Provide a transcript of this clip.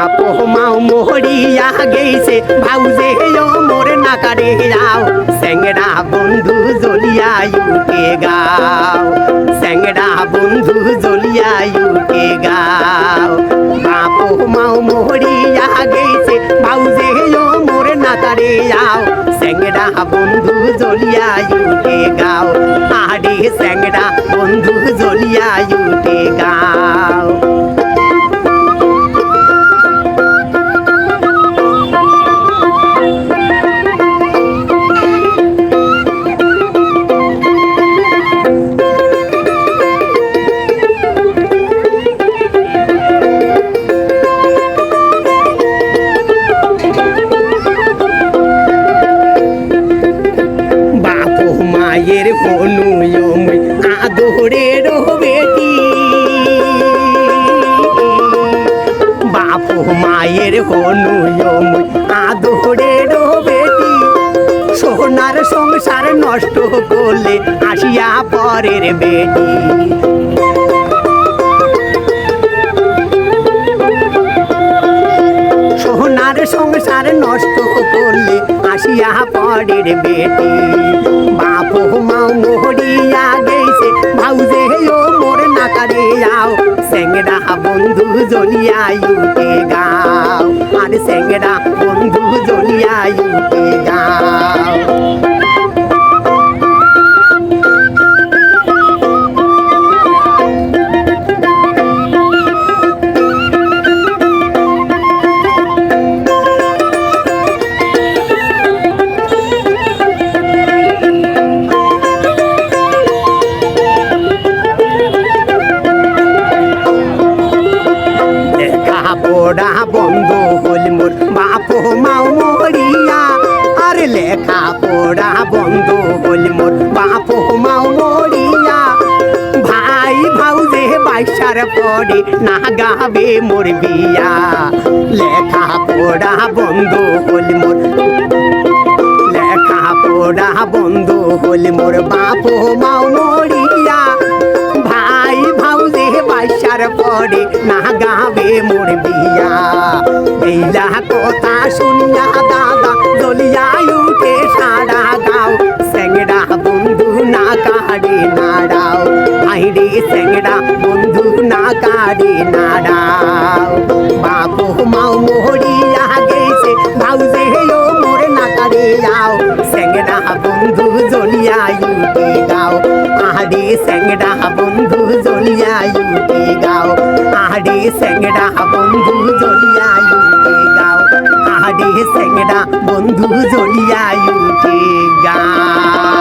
বাপ মাও মরিয়া গেছে ভাউজে মোর নাকারে যাও স্যাংরা বন্ধু জ্বলিয়া উঠে গাও স্যাংরা বন্ধু জ্বলিয়া উঠে গাও বাপ মাও মরিয়া গেছে ভাউজে মোর নাকারে যাও স্যাংরা বন্ধু জ্বলিয়া উঠে গাও আরে স্যাংরা বন্ধু জ্বলিয়া উঠে গাও মায়ের হনুয়ময় আদরের বেটি বাপ মায়ের হনুয়ময় আদরের বেটি সোনার সংসার নষ্ট করলে আসিয়া পরের বেটি সোনার সংসার নষ্ট করলে আসিয়া পরের বেটি বাপ মাও মরিয়া গেছে ভাউজে মোর নাকারে যাও স্যাংরা বন্ধু জ্বলিয়া উঠে গাও আর স্যাংরা বন্ধু জ্বলিয়া উঠে গাও পড়া বন্ধ হল মোর বাপ মাও মরিয়া আর লেখা পড়া বন্ধ হল মোর বাপ মাও মরিয়া ভাই ভাউজে বাইসার পরে না গাবে মোর বিয়া লেখা পড়া বন্ধ হল মোর লেখা পড়া বন্ধ হল মোর বাপ মাও মরিয়া ভাই ভাউজে বাইসার পরে না গাবে মোর বিয়া এইলা কথা শুনিয়া দাদা জ্বলিয়া উঠে সারা গাও স্যাংরা বন্ধু না কাড়ে নাড়াও আইরে স্যাংরা বন্ধু না কাড়ে নাড়াও বাপ মাও মরিয়া গেছে ভাউজে মোর না কাড়ে যাও স্যাংরা বন্ধু জ্বলিয়া উঠে গাও আরে স্যাংরা বন্ধু জ্বলিয়া উঠে গাও আরে স্যাংরা বন্ধু জ্বলিয়া উঠে গাও আরে স্যাংরা বন্ধু জ্বলিয়া উঠে গাও।